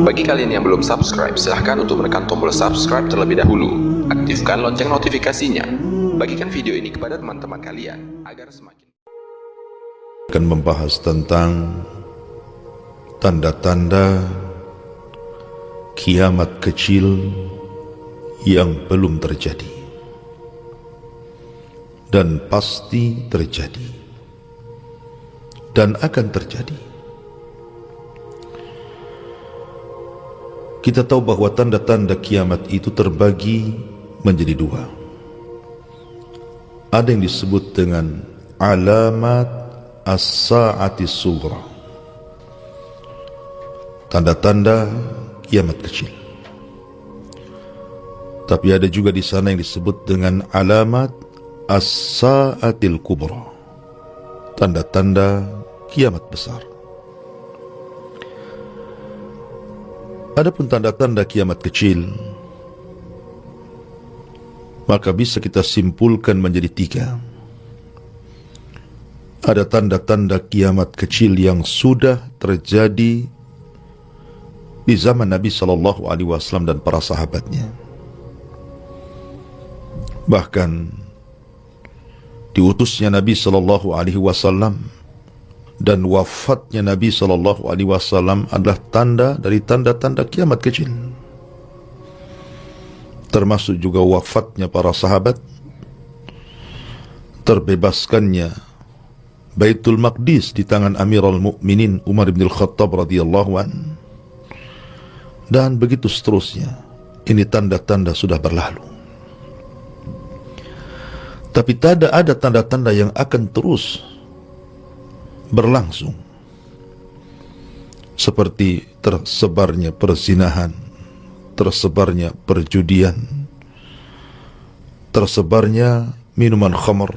Bagi kalian yang belum subscribe, silahkan untuk menekan tombol subscribe terlebih dahulu. Aktifkan lonceng notifikasinya. Bagikan video ini kepada teman-teman kalian agar semakin akan membahas tentang tanda-tanda kiamat kecil yang belum terjadi dan pasti terjadi dan akan terjadi. Kita tahu bahwa tanda-tanda kiamat itu terbagi menjadi dua. Ada yang disebut dengan alamat as-sa'ati sughra, tanda-tanda kiamat kecil. Tapi ada juga di sana yang disebut dengan alamat as-sa'atil kubra, tanda-tanda kiamat besar. Adapun tanda-tanda kiamat kecil, maka bisa kita simpulkan menjadi tiga. Ada tanda-tanda kiamat kecil yang sudah terjadi di zaman Nabi SAW dan para sahabatnya. Bahkan diutusnya Nabi SAW dan wafatnya Nabi SAW adalah tanda dari tanda-tanda kiamat kecil. Termasuk juga wafatnya para sahabat, terbebaskannya Baitul Maqdis di tangan Amirul Mukminin Umar bin Khattab radhiyallahu an, dan begitu seterusnya. Ini tanda-tanda sudah berlalu. Tapi ada tanda-tanda yang akan terus berlangsung, seperti tersebarnya perzinahan, tersebarnya perjudian, tersebarnya minuman khamr,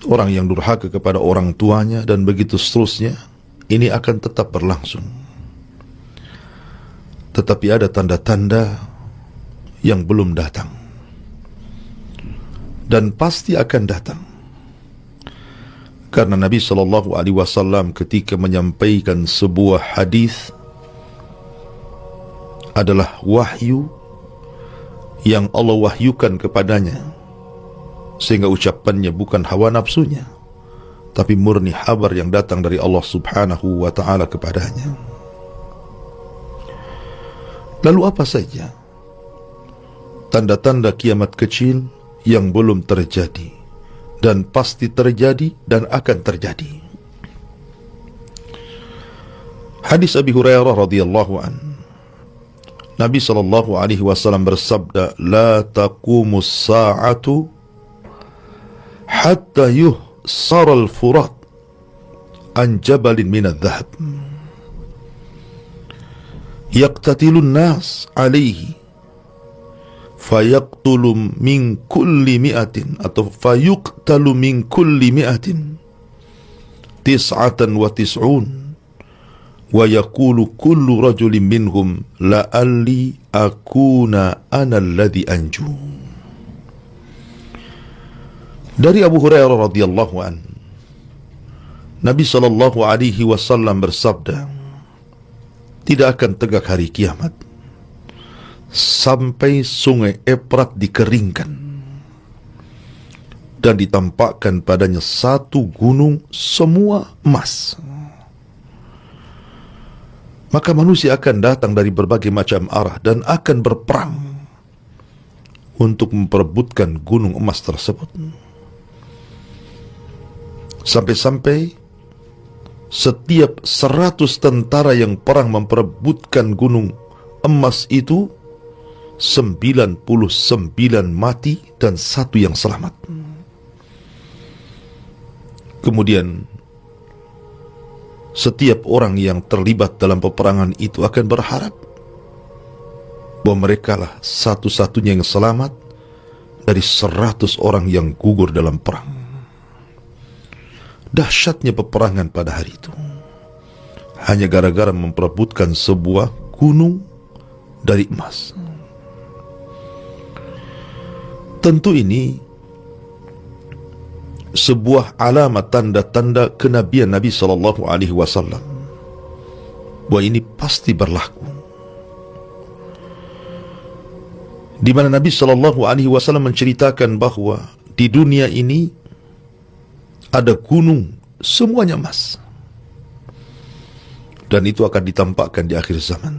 orang yang durhaka kepada orang tuanya, dan begitu seterusnya. Ini akan tetap berlangsung. Tetapi ada tanda-tanda yang belum datang dan pasti akan datang. Karena Nabi SAW ketika menyampaikan sebuah hadis adalah wahyu yang Allah wahyukan kepadanya, sehingga ucapannya bukan hawa nafsunya, tapi murni kabar yang datang dari Allah Subhanahu wa ta'ala kepadanya. Lalu apa saja tanda-tanda kiamat kecil yang belum terjadi dan pasti terjadi dan akan terjadi? Hadis Abi Hurairah radhiyallahu an, Nabi SAW bersabda, la taqumus sa'atu hatta yuhsar al-furat an jabalin min adh-dhahab yaqtatilun nas alaihi fayaqtulu min kulli mi'atin atau fayuqtalu min kulli mi'atin tis'atan wa tis'un wa yaqulu kullu rajulin minhum la'alli akuna ana alladhi anju. Dari Abu Hurairah radhiyallahu an, Nabi SAW bersabda, tidak akan tegak hari kiamat sampai sungai Efrat dikeringkan dan ditampakkan padanya satu gunung semua emas. Maka manusia akan datang dari berbagai macam arah dan akan berperang untuk memperebutkan gunung emas tersebut. Sampai-sampai setiap 100 tentara yang perang memperebutkan gunung emas itu, 99 mati dan 1 yang selamat. Kemudian setiap orang yang terlibat dalam peperangan itu akan berharap bahwa mereka lah satu-satunya yang selamat dari 100 orang yang gugur dalam perang. Dahsyatnya peperangan pada hari itu. hanya gara-gara memperebutkan sebuah gunung dari emas. Tentu ini sebuah alamat tanda-tanda kenabian Nabi SAW, bahwa ini pasti berlaku, di mana Nabi SAW menceritakan bahwa di dunia ini ada gunung semuanya emas, dan itu akan ditampakkan di akhir zaman,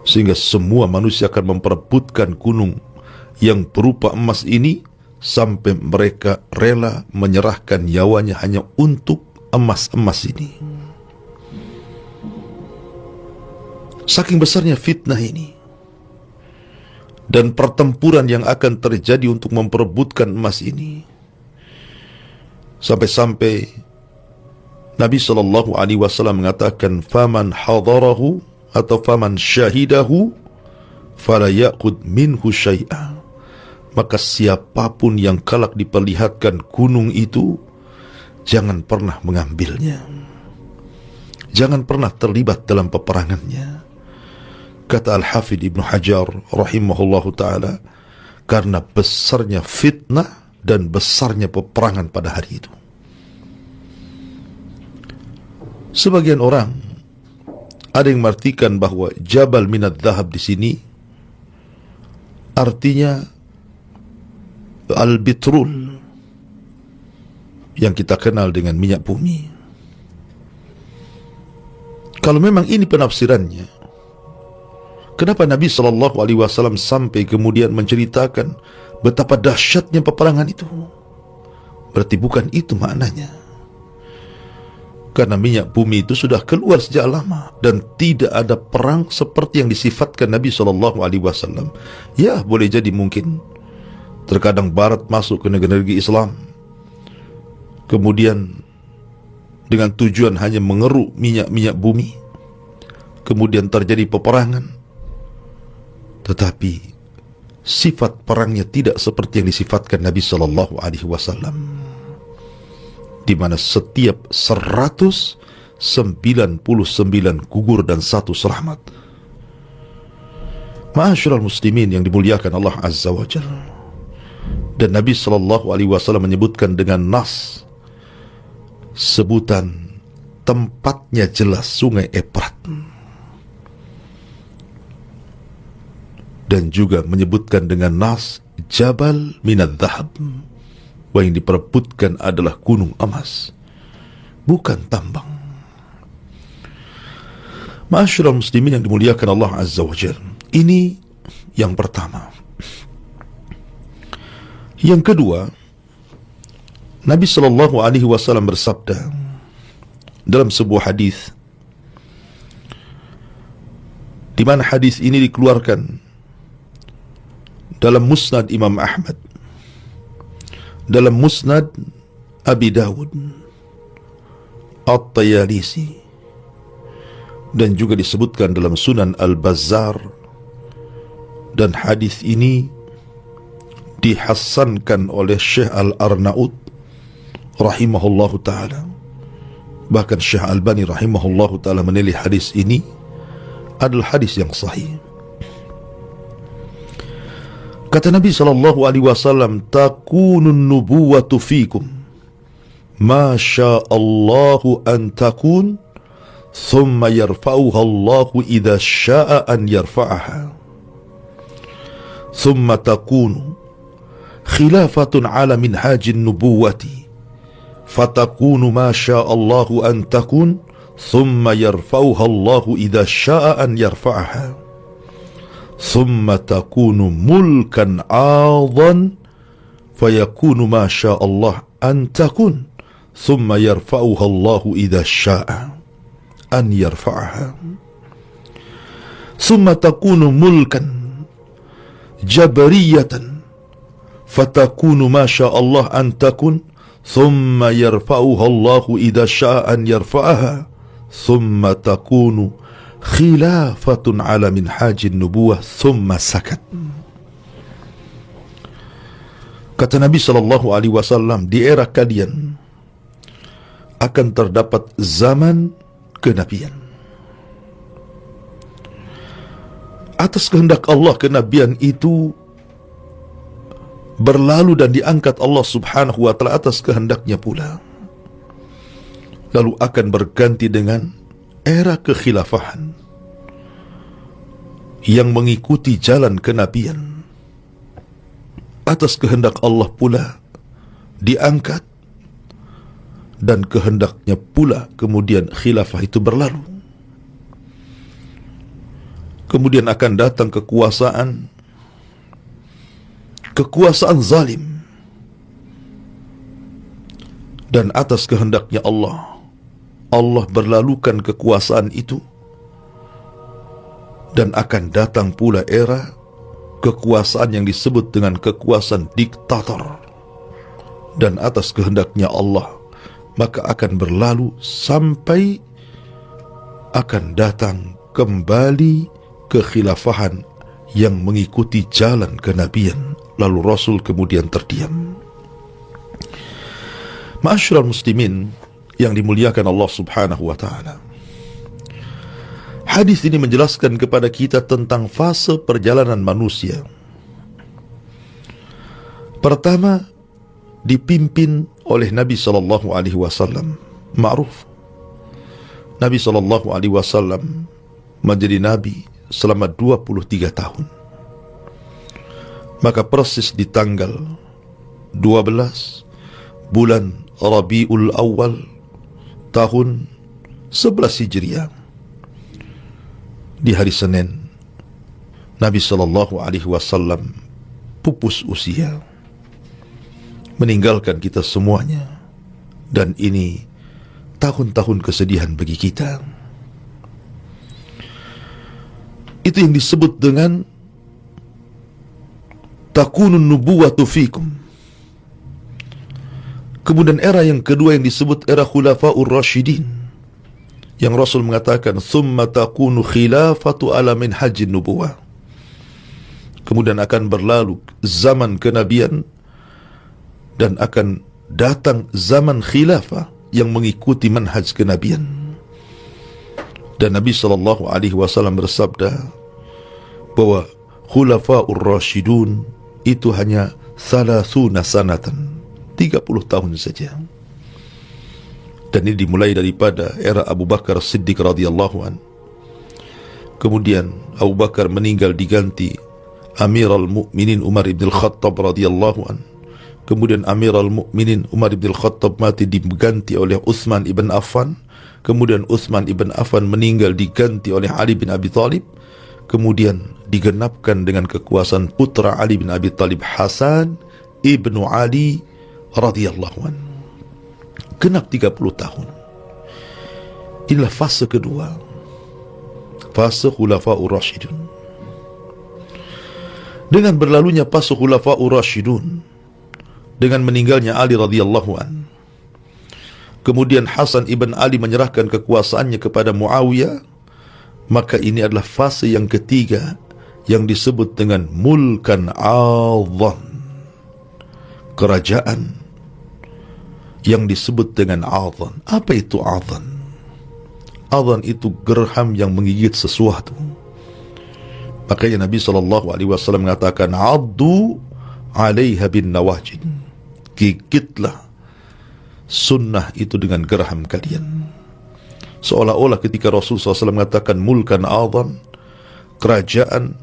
sehingga semua manusia akan memperebutkan gunung yang berupa emas ini sampai mereka rela menyerahkan nyawanya hanya untuk emas-emas ini. Saking besarnya fitnah ini dan pertempuran yang akan terjadi untuk memperebutkan emas ini, sampai-sampai Nabi SAW mengatakan, faman hadarahu atau faman syahidahu fala ya'khud minhu syai'a. Maka siapapun yang kelak diperlihatkan gunung itu, jangan pernah mengambilnya, jangan pernah terlibat dalam peperangannya. Kata Al-Hafidh Ibnu Hajar rahimahullahu ta'ala, karena besarnya fitnah dan besarnya peperangan pada hari itu. Sebagian orang ada yang mengartikan bahwa Jabal Minad Dhahab di sini artinya al-bitrul yang kita kenal dengan minyak bumi. Kalau memang ini penafsirannya, kenapa Nabi SAW sampai kemudian menceritakan betapa dahsyatnya peperangan itu? Berarti bukan itu maknanya. Karena minyak bumi itu sudah keluar sejak lama dan tidak ada perang seperti yang disifatkan Nabi SAW. Ya, boleh jadi mungkin terkadang Barat masuk ke negeri-negeri Islam, kemudian dengan tujuan hanya mengeruk minyak-minyak bumi, kemudian terjadi peperangan. Tetapi sifat perangnya tidak seperti yang disifatkan Nabi SAW, di mana setiap 199 gugur dan 1 selamat. Ma'asyiral muslimin yang dimuliakan Allah Azza wa Jalla. Dan Nabi SAW menyebutkan dengan nas, sebutan tempatnya jelas, Sungai Efrat, dan juga menyebutkan dengan nas Jabal Minad Dhahab, bahwa yang diperebutkan adalah gunung emas, bukan tambang. Ma'asyiral muslimin yang dimuliakan Allah Azza wa Jalla. Ini yang pertama. Yang kedua, Nabi SAW bersabda dalam sebuah hadis, di mana hadis ini dikeluarkan dalam Musnad Imam Ahmad, dalam Musnad Abi Dawud, At-Tayalisi, dan juga disebutkan dalam Sunan Al-Bazzar. Dan hadis ini dihasankan oleh Syekh Al-Arnaud rahimahullahu ta'ala. Bahkan Syekh Albani rahimahullahu ta'ala menilai hadis ini adalah hadis yang sahih. Kata Nabi SAW, takunun nubuwatu fikum ma sya'allahu an takun thumma yarfa'uha Allahu idha sya'a an yarfa'aha, thumma takunu khilafatun ala minhajin nubuwati fatakunu ma sya'allahu an takun thumma yarfa'uha Allahu idha sya'a an yarfa'aha, thumma takunu mulkan 'adhan fayakunu ma sya'allah an takun thumma yarfa'uha Allahu idha sya'a an yarfa'aha, thumma takunu mulkan jabariyatan fatakunu ma sya'allah an takun thumma yarfa'uha Allahu idha sya'a an yarfa'aha, thumma takunu khilafatun ala minhajin nubuwah thumma sakat. Kata Nabi SAW, di era kalian akan terdapat zaman kenabian. Atas kehendak Allah, kenabian itu berlalu dan diangkat Allah subhanahu wa ta'ala atas kehendaknya pula. Lalu akan berganti dengan era kekhilafahan yang mengikuti jalan kenabian. Atas kehendak Allah pula diangkat, dan kehendaknya pula kemudian khilafah itu berlalu. Kemudian akan datang kekuasaan zalim, dan atas kehendaknya Allah berlalukan kekuasaan itu, dan akan datang pula era kekuasaan yang disebut dengan kekuasaan diktator. Dan atas kehendaknya Allah maka akan berlalu sampai akan datang kembali kekhilafahan yang mengikuti jalan kenabian. Lalu Rasul kemudian terdiam. Ma'asyiral muslimin yang dimuliakan Allah subhanahu wa ta'ala, hadis ini menjelaskan kepada kita tentang fase perjalanan manusia. Pertama, dipimpin oleh Nabi sallallahu alaihi wasallam. Ma'ruf, Nabi sallallahu alaihi wasallam menjadi nabi selama 23 tahun. Maka persis di tanggal 12 bulan Rabiul Awal tahun 11 Hijriah, di hari Senin, Nabi sallallahu alaihi wasallam pupus usia, meninggalkan kita semuanya. Dan ini tahun-tahun kesedihan bagi kita. Itu yang disebut dengan takunun nubuwatu fikum. Kemudian era yang kedua yang disebut era khulafaur rasyidin, yang Rasul mengatakan thumma takunu khilafatu ala minhajin nubuwah. Kemudian akan berlalu zaman kenabian dan akan datang zaman khilafah yang mengikuti manhaj kenabian. Dan Nabi sallallahu alaihi wasallam bersabda bahwa khulafaur rasyidun itu hanya 30 sanatan, 30 tahun saja. Dan ini dimulai daripada era Abu Bakar Siddiq radhiyallahu an. Kemudian Abu Bakar meninggal, diganti Amirul Mukminin Umar ibn Khattab radhiyallahu an. Kemudian Amirul Mukminin Umar ibn Khattab mati, diganti oleh Utsman ibn Affan. Kemudian Utsman ibn Affan meninggal, diganti oleh Ali bin Abi Thalib. Kemudian digenapkan dengan kekuasaan putra Ali bin Abi Thalib, Hasan ibnu Ali radhiyallahu an. Genap 30 tahun. Inilah fase kedua, fase khulafaur rasyidun. Dengan berlalunya fase khulafaur rasyidun, dengan meninggalnya Ali radhiyallahu an, kemudian Hasan ibn Ali menyerahkan kekuasaannya kepada Muawiyah, maka ini adalah fase yang ketiga yang disebut dengan mulkan a'adhan, kerajaan yang disebut dengan a'adhan. Apa itu a'adhan? A'adhan itu gerham yang menggigit sesuatu. Makanya Nabi SAW mengatakan, addu alaiha bin nawajid, gigitlah sunnah itu dengan gerham kalian. Seolah-olah ketika Rasul SAW mengatakan mulkan a'adhan, kerajaan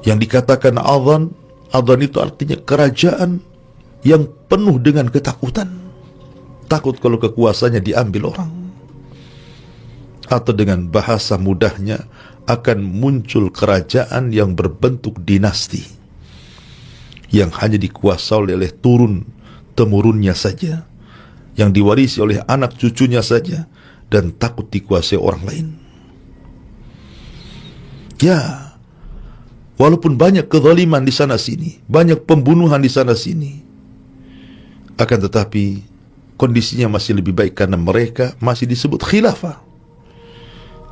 yang dikatakan a'adhan, a'adhan itu artinya kerajaan yang penuh dengan ketakutan. Takut kalau kekuasaannya diambil orang. Atau dengan bahasa mudahnya, akan muncul kerajaan yang berbentuk dinasti, yang hanya dikuasai oleh turun-temurunnya saja, yang diwarisi oleh anak cucunya saja, dan takut dikuasai orang lain. Ya, walaupun banyak kezaliman di sana sini, banyak pembunuhan di sana sini, akan tetapi kondisinya masih lebih baik karena mereka masih disebut khilafah,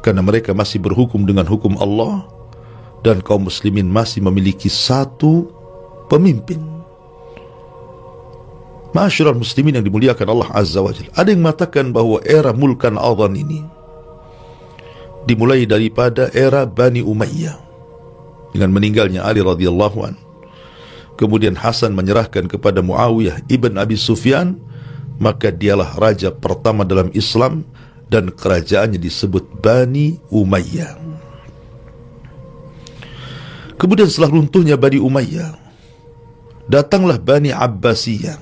karena mereka masih berhukum dengan hukum Allah, dan kaum muslimin masih memiliki satu pemimpin, Ma'asyiral muslimin yang dimuliakan Allah Azza wa Jalla, ada yang mengatakan bahwa era Mulkan Adhan ini dimulai daripada era Bani Umayyah dengan meninggalnya Ali radhiyallahu an. Kemudian Hasan menyerahkan kepada Muawiyah ibn Abi Sufyan, maka dialah raja pertama dalam Islam dan kerajaannya disebut Bani Umayyah. Kemudian setelah runtuhnya Bani Umayyah, datanglah Bani Abbasiyah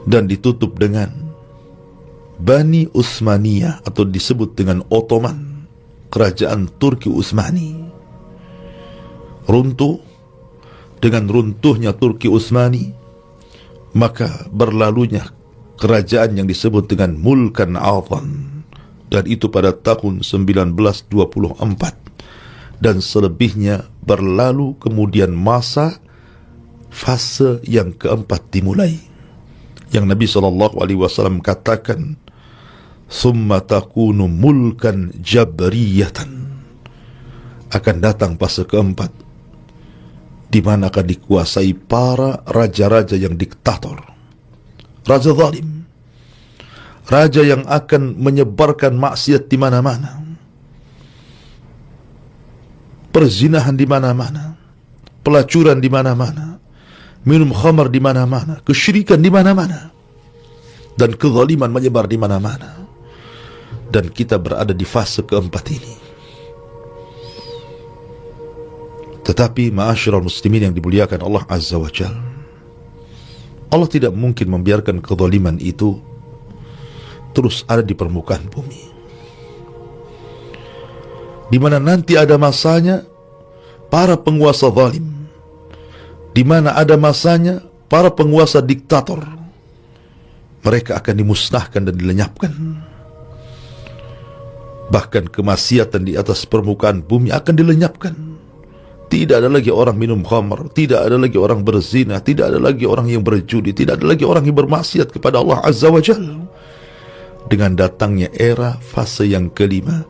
dan ditutup dengan Bani Utsmaniyah atau disebut dengan Ottoman, kerajaan Turki Utsmani. Runtuh. Dengan runtuhnya Turki Utsmani, maka berlalunya kerajaan yang disebut dengan Mulkan Adhan, dan itu pada tahun 1924, dan selebihnya berlalu. Kemudian fase yang keempat dimulai, yang Nabi SAW katakan, "Summa takunu mulkan jabriyatan." Akan datang fase keempat, di mana akan dikuasai para raja-raja yang diktator, raja zalim, raja yang akan menyebarkan maksiat di mana-mana, perzinahan di mana-mana, pelacuran di mana-mana, minum khamar di mana-mana, kesyirikan di mana-mana, dan kezaliman menyebar di mana-mana. Dan kita berada di fase keempat ini. Tetapi ma'asyiral muslimin yang dimuliakan Allah Azza wa Jalla, Allah tidak mungkin membiarkan kezaliman itu terus ada di permukaan bumi, di mana nanti ada masanya para penguasa zalim, di mana ada masanya para penguasa diktator, mereka akan dimusnahkan dan dilenyapkan. Bahkan kemaksiatan di atas permukaan bumi akan dilenyapkan. Tidak ada lagi orang minum khamar, tidak ada lagi orang berzina, tidak ada lagi orang yang berjudi, tidak ada lagi orang yang bermaksiat kepada Allah Azza wa Jalla. Dengan datangnya era fase yang kelima,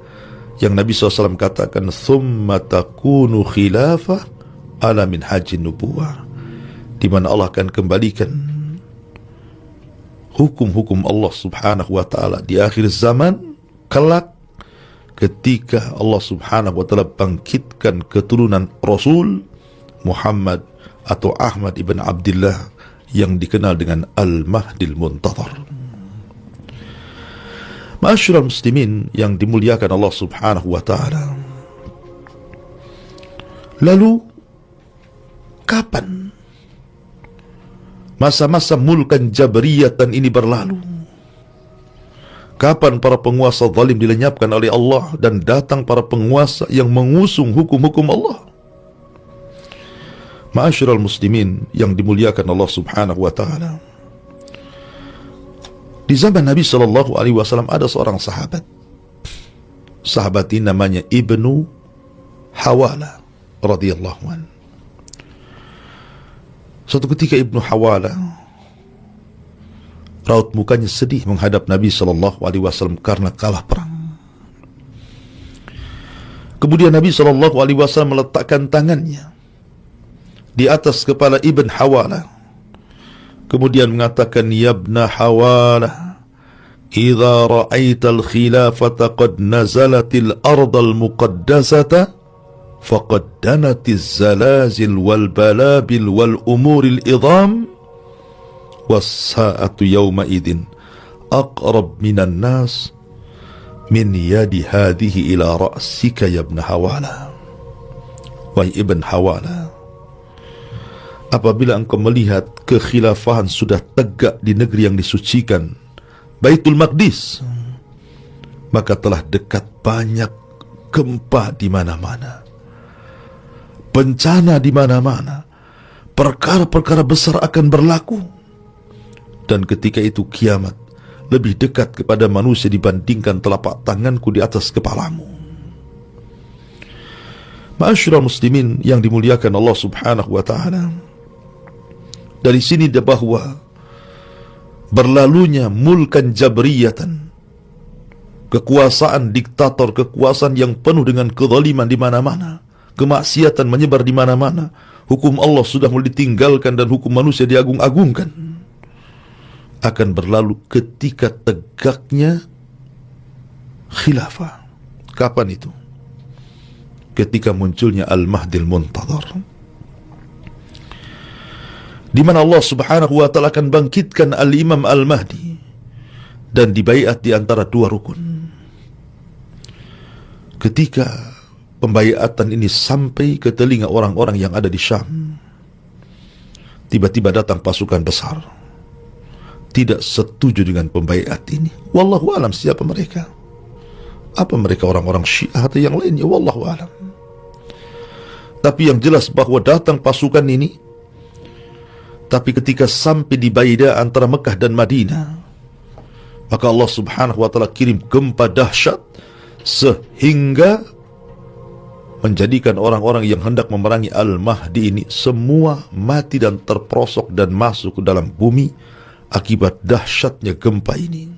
yang Nabi SAW katakan, "Thumma takunu khilafah ala min hajin nubuwah," di mana Allah akan kembalikan hukum-hukum Allah Subhanahu wa ta'ala di akhir zaman kelak, ketika Allah Subhanahu wa ta'ala bangkitkan keturunan Rasul Muhammad atau Ahmad ibn Abdullah yang dikenal dengan Al-Mahdil Muntadhar. Ma'asyiral muslimin yang dimuliakan Allah Subhanahu wa ta'ala, lalu kapan masa-masa mulkan jabriyatan ini berlalu? Kapan para penguasa zalim dilenyapkan oleh Allah dan datang para penguasa yang mengusung hukum-hukum Allah? Ma'asyiral muslimin yang dimuliakan Allah Subhanahu wa ta'ala, di zaman Nabi SAW ada seorang sahabat. Sahabat ini namanya Ibnu Hawala radhiyallahu anhu. Suatu ketika Ibnu Hawala raut mukanya sedih menghadap Nabi SAW karena kalah perang. Kemudian Nabi SAW meletakkan tangannya di atas kepala Ibn Hawala, kemudian mengatakan, "Ya Ibn Hawala, idza ra'aita al-khilafata qad nazalatil ardal muqaddasata faqad danatiz zalazil wal balabil wal umuril idham was-sa'atu yawma idin aqrab minan nas min yadi hadhihi ila ra'sika ya Ibn Hawala." Wahai Ibn Hawala, apabila engkau melihat kekhilafahan sudah tegak di negeri yang disucikan, Baitul Maqdis, maka telah dekat banyak gempa di mana-mana, bencana di mana-mana, perkara-perkara besar akan berlaku, dan ketika itu kiamat lebih dekat kepada manusia dibandingkan telapak tanganku di atas kepalamu. Ma'asyiral muslimin yang dimuliakan Allah Subhanahu wa ta'ala, dari sini dia bahwa berlalunya mulkan jabriyatan, kekuasaan diktator, kekuasaan yang penuh dengan kezaliman di mana-mana, kemaksiatan menyebar di mana-mana, hukum Allah sudah mulai ditinggalkan dan hukum manusia diagung-agungkan, akan berlalu ketika tegaknya khilafah. Kapan itu? Ketika munculnya Al-Mahdil Muntadhar, di mana Allah Subhanahu wa taala akan bangkitkan Al-Imam Al-Mahdi dan dibaiat di antara dua rukun. Ketika pembaiatan ini sampai ke telinga orang-orang yang ada di Syam, tiba-tiba datang pasukan besar tidak setuju dengan pembaiat ini. Wallahu alam siapa mereka. Apa mereka orang-orang Syiah atau yang lainnya? Wallahu alam. Tapi yang jelas bahwa datang pasukan ini, tapi ketika sampai di Baida antara Mekah dan Madinah, maka Allah Subhanahu wa taala kirim gempa dahsyat sehingga menjadikan orang-orang yang hendak memerangi Al-Mahdi ini semua mati dan terperosok dan masuk ke dalam bumi akibat dahsyatnya gempa ini.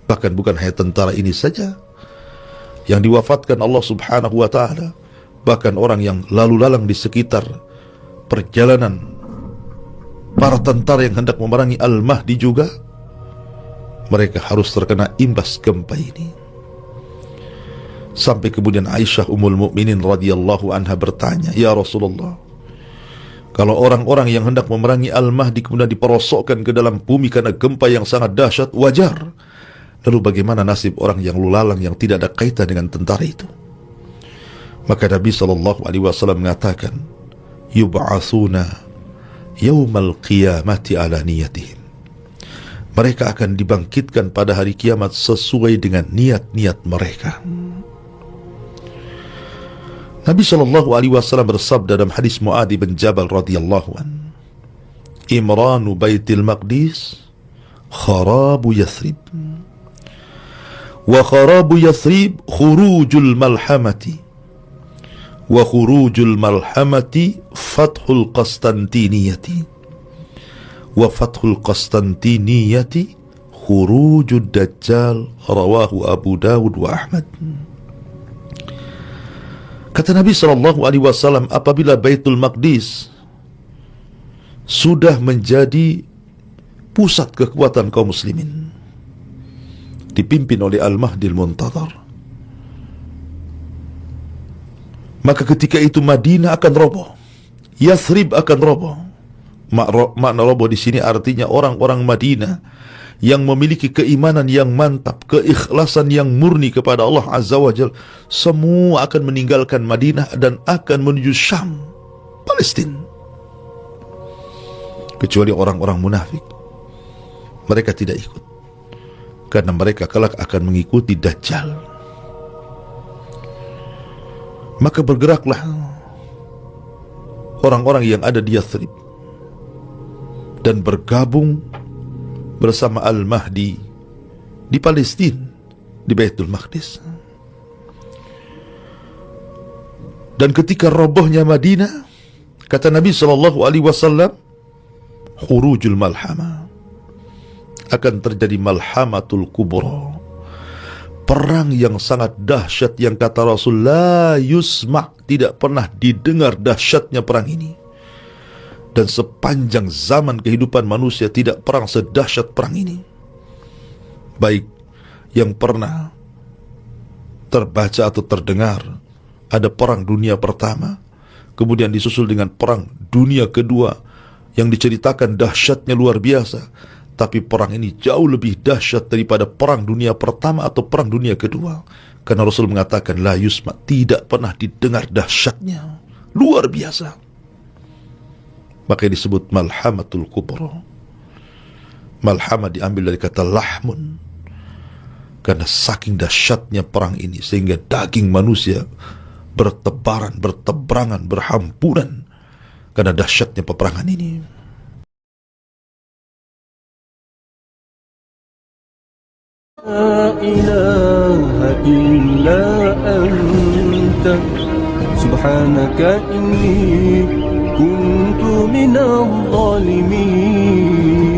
Bahkan bukan hanya tentara ini saja yang diwafatkan Allah Subhanahu wa taala, bahkan orang yang lalu lalang di sekitar perjalanan para tentara yang hendak memerangi Al-Mahdi juga, mereka harus terkena imbas gempa ini. Sampai kemudian Aisyah Ummul Mukminin radhiyallahu anha bertanya, "Ya Rasulullah, kalau orang-orang yang hendak memerangi Al-Mahdi kemudian diperosokkan ke dalam bumi karena gempa yang sangat dahsyat, wajar. Lalu bagaimana nasib orang yang lulalang yang tidak ada kaitan dengan tentara itu?" Maka Nabi SAW mengatakan, "Yub'atsuna yaumal qiyamati ala niyatihim." Mereka akan dibangkitkan pada hari kiamat sesuai dengan niat-niat mereka. Nabi SAW bersabda dalam hadis Mu'adz bin Jabal radhiyallahu an, "Imranu Baitil Maqdis kharabu Yathrib, wa kharabu Yathrib khurujul malhamati, wa khurujul malhamati fathul Qastantiniyati, wa fathul Qastantiniyati khurujud Dajjal." Rawahu Abu Dawud wa Ahmad. Kata Nabi SAW, apabila Baitul Maqdis sudah menjadi pusat kekuatan kaum muslimin, dipimpin oleh Al-Mahdil Muntadhar, maka ketika itu Madinah akan roboh, Yathrib akan roboh. Makna roboh di sini artinya orang-orang Madinah yang memiliki keimanan yang mantap, keikhlasan yang murni kepada Allah Azza wa Jalla, semua akan meninggalkan Madinah dan akan menuju Syam, Palestina. Kecuali orang-orang munafik, mereka tidak ikut, karena mereka kelak akan mengikuti Dajjal. Maka bergeraklah orang-orang yang ada di Yathrib dan bergabung bersama Al-Mahdi di Palestina, di Baitul Maqdis. Dan ketika robohnya Madinah, kata Nabi SAW, khurujul malhamah, akan terjadi malhamatul kubra, perang yang sangat dahsyat yang kata Rasul, la yusma', tidak pernah didengar dahsyatnya perang ini. Dan sepanjang zaman kehidupan manusia tidak perang sedahsyat perang ini. Baik yang pernah terbaca atau terdengar, ada perang dunia pertama, kemudian disusul dengan perang dunia kedua yang diceritakan dahsyatnya luar biasa. Tapi perang ini jauh lebih dahsyat daripada perang dunia pertama atau perang dunia kedua, karena Rasul mengatakan la yusma', tidak pernah didengar dahsyatnya, luar biasa. Maka disebut malhamatul kubra. Malhamah diambil dari kata lahmun, karena saking dahsyatnya perang ini sehingga daging manusia bertebaran, berteberangan, berhampuran karena dahsyatnya peperangan ini. La ilaha illa anta subhanaka inni kuntu minadh dhalimin.